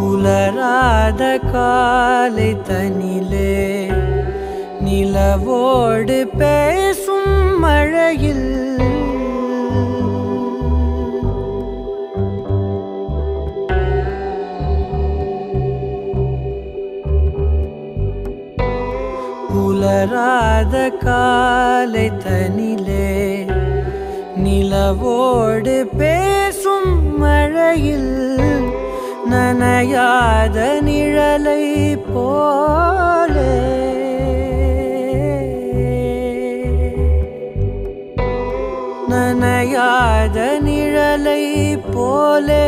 புலராத காலை தனிலே நிலவோடு பேசும் மழையில் புலராத காலை தனிலே நிலவோடு பேசும் மழையில் நனையாத நிழலை போலே நனையாத நிழலை போலே